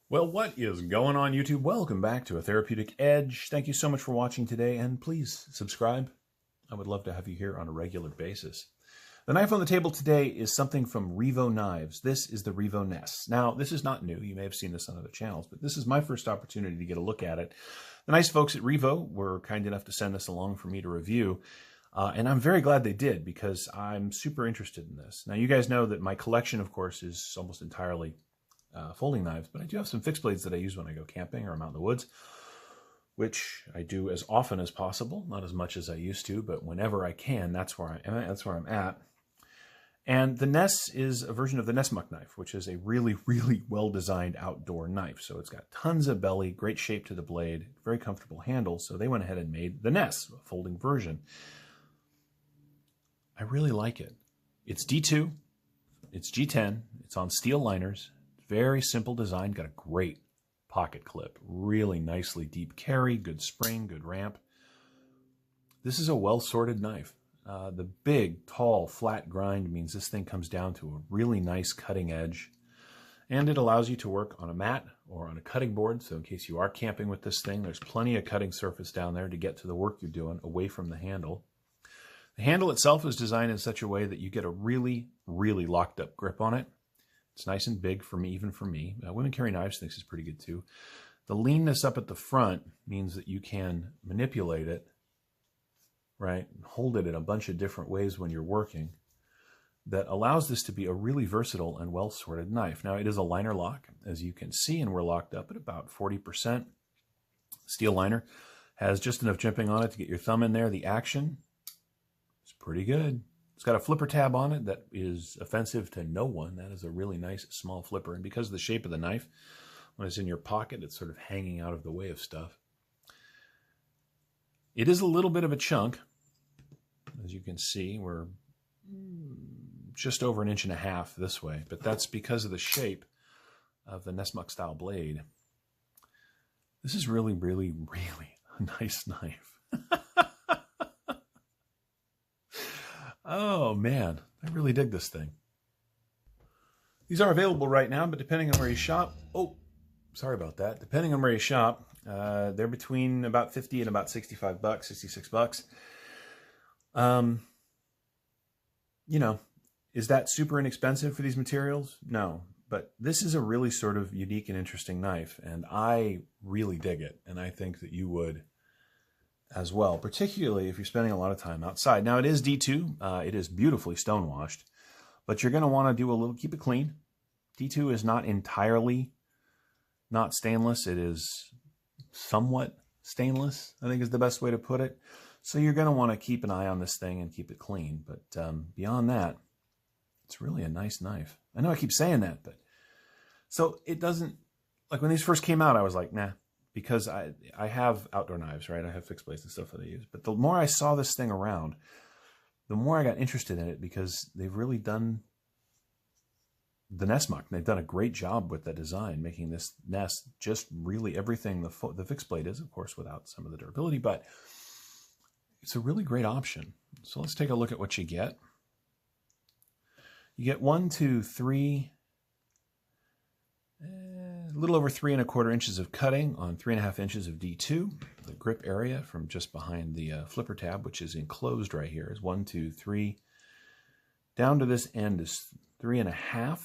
Well, what is going on, YouTube? Welcome back to A Therapeutic Edge. Thank you so much for watching today, and please subscribe. I would love to have you here on a regular basis. The knife on the table today is something from Revo Knives. This is the Revo Ness. Now, this is not new. You may have seen this on other channels, but this is my first opportunity to get a look at it. The nice folks at Revo were kind enough to send this along for me to review, and I'm very glad they did because I'm super interested in this. Now, you guys know that my collection, of course, is almost entirely folding knives, but I do have some fixed blades that I use when I go camping or I'm out in the woods, which I do as often as possible, not as much as I used to, but whenever I can, that's where I'm at. And the Ness is a version of the Ness muck knife, which is a really, really well-designed outdoor knife. So it's got tons of belly, great shape to the blade, very comfortable handle. So they went ahead and made the Ness, a folding version. I really like it. It's D2, it's G10, it's on steel liners. Very simple design, got a great pocket clip, really nicely deep carry, good spring, good ramp. This is a well-sorted knife. The big, tall, flat grind means this thing comes down to a really nice cutting edge, and it allows you to work on a mat or on a cutting board. So in case you are camping with this thing, there's plenty of cutting surface down there to get to the work you're doing away from the handle. The handle itself is designed in such a way that you get a really, really locked up grip on it. It's nice and big for me, even for me. Women Carry Knives thinks is pretty good too. The leanness up at the front means that you can manipulate it, right? Hold it in a bunch of different ways when you're working. That allows this to be a really versatile and well-sorted knife. Now, it is a liner lock, as you can see, and we're locked up at about 40%. Steel liner has just enough jimping on it to get your thumb in there. The action is pretty good. It's got a flipper tab on it that is offensive to no one. That is a really nice small flipper. And because of the shape of the knife, when it's in your pocket, it's sort of hanging out of the way of stuff. It is a little bit of a chunk. As you can see, we're just over 1.5 inches this way, but that's because of the shape of the Nessmuck style blade. This is really, really, really a nice knife. Oh, man, I really dig this thing. These are available right now, but depending on where you shop... Oh, sorry about that. Depending on where you shop, they're between about 50 and about 65 bucks, 66 bucks. You know, is that super inexpensive for these materials? No, but this is a really sort of unique and interesting knife, and I really dig it, and I think that you would as well, particularly if you're spending a lot of time outside. Now, it is D2. It is beautifully stonewashed, but you're going to want to do a little, keep it clean. D2 is not entirely not stainless. It is somewhat stainless, I think is the best way to put it. So you're going to want to keep an eye on this thing and keep it clean. But beyond that, it's really a nice knife. I know I keep saying that, but so it doesn't, like when these first came out, I was like, nah. Because I have outdoor knives, right? I have fixed blades and stuff that I use. But the more I saw this thing around, the more I got interested in it because they've really done the Nessmuck. They've done a great job with the design, making this Ness just really everything the fixed blade is, of course, without some of the durability. But it's a really great option. So let's take a look at what you get. You get 1, 2, 3... a little over 3 1/4 inches of cutting on 3.5 inches of D2. The grip area from just behind the flipper tab, which is enclosed right here, is 1, 2, 3. Down to this end is 3.5.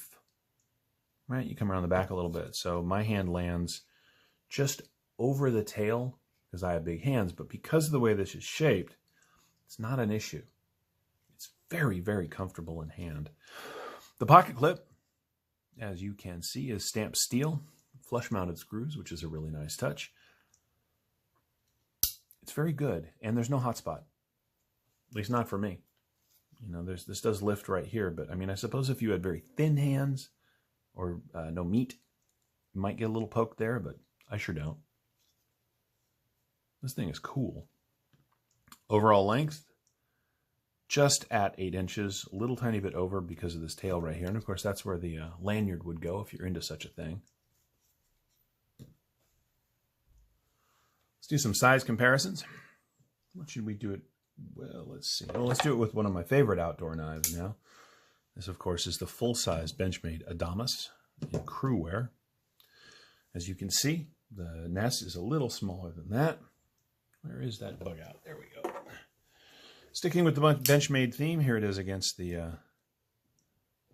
Right, you come around the back a little bit. So my hand lands just over the tail because I have big hands, but because of the way this is shaped, it's not an issue. It's very, very comfortable in hand. The pocket clip, as you can see, is stamped steel, flush-mounted screws, which is a really nice touch. It's very good, and there's no hot spot, at least not for me. You know, this does lift right here, but I mean, I suppose if you had very thin hands or no meat, you might get a little poke there, but I sure don't. This thing is cool. Overall length, just at 8 inches, a little tiny bit over because of this tail right here. And of course, that's where the lanyard would go if you're into such a thing. Let's do some size comparisons. What should we do it? Well, let's see. Well, let's do it with one of my favorite outdoor knives now. This, of course, is the full-size Benchmade Adamas in crew wear. As you can see, the Ness is a little smaller than that. Where is that bug out? There we go. Sticking with the Benchmade theme, here it is against the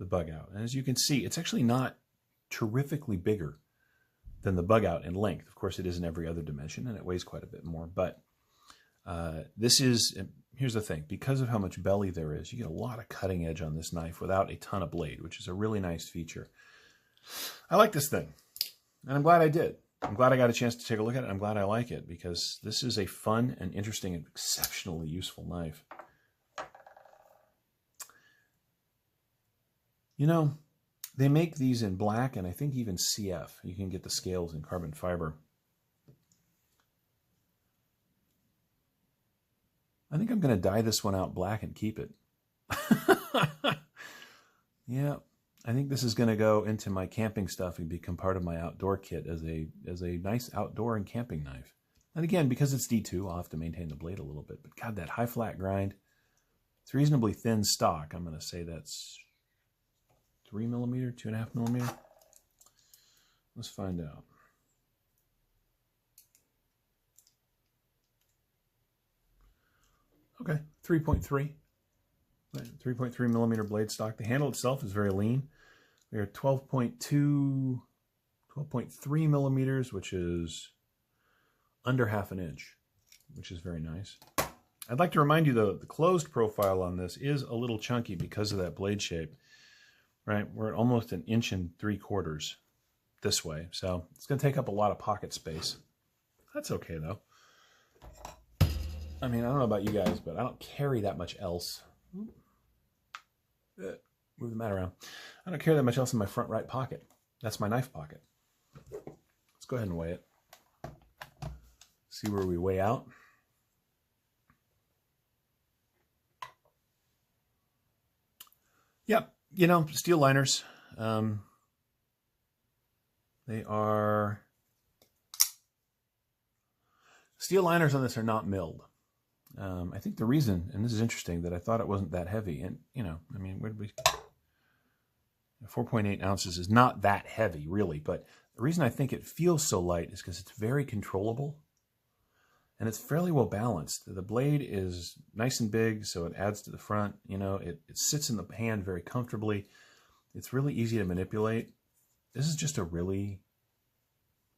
bug out. And as you can see, it's actually not terrifically bigger than the bug out in length. Of course, it is in every other dimension, and it weighs quite a bit more. But this is, here's the thing, because of how much belly there is, you get a lot of cutting edge on this knife without a ton of blade, which is a really nice feature. I like this thing, and I'm glad I did. I'm glad I got a chance to take a look at it. I'm glad I like it, because this is a fun and interesting and exceptionally useful knife. You know, they make these in black and I think even CF. You can get the scales in carbon fiber. I think I'm going to dye this one out black and keep it. Yeah, I think this is going to go into my camping stuff and become part of my outdoor kit as a nice outdoor and camping knife. And again, because it's D2, I'll have to maintain the blade a little bit. But God, that high flat grind, it's reasonably thin stock. I'm going to say that's 3 millimeter, 2.5 millimeter. Let's find out. Okay, 3.3. 3.3 millimeter blade stock. The handle itself is very lean. We are 12.3 millimeters, which is under half an inch, which is very nice. I'd like to remind you, though, the closed profile on this is a little chunky because of that blade shape. Right, we're at almost 1 3/4 inches this way, so it's going to take up a lot of pocket space. That's okay, though. I mean, I don't know about you guys, but I don't carry that much else. Move the mat around. I don't carry that much else in my front right pocket. That's my knife pocket. Let's go ahead and weigh it. See where we weigh out. Yep. You know, steel liners, they are, steel liners on this are not milled. I think the reason, and this is interesting, that I thought it wasn't that heavy, and, you know, I mean, where did we, 4.8 ounces is not that heavy, really, but the reason I think it feels so light is because it's very controllable, and it's fairly well balanced. The blade is nice and big, so it adds to the front. You know, it sits in the hand very comfortably. It's really easy to manipulate. This is just a really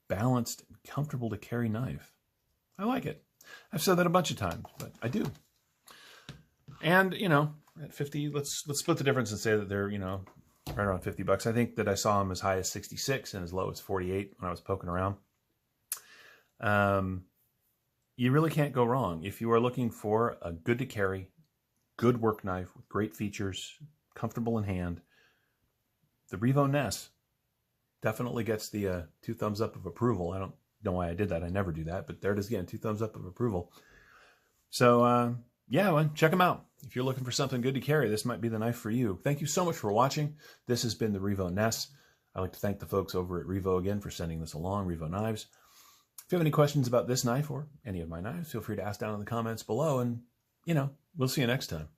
balanced, comfortable to carry knife. I like it. I've said that a bunch of times, but I do. And, you know, at 50, let's split the difference and say that they're, you know, right around $50. I think that I saw them as high as 66 and as low as 48 when I was poking around. You really can't go wrong. If you are looking for a good to carry, good work knife with great features, comfortable in hand, the Revo Ness definitely gets the 2 thumbs up of approval. I don't know why I did that. I never do that, but there it is again, 2 thumbs up of approval. So yeah, well, check them out. If you're looking for something good to carry, this might be the knife for you. Thank you so much for watching. This has been the Revo Ness. I'd like to thank the folks over at Revo again for sending this along, Revo Knives. If you have any questions about this knife or any of my knives, feel free to ask down in the comments below, and, you know, we'll see you next time.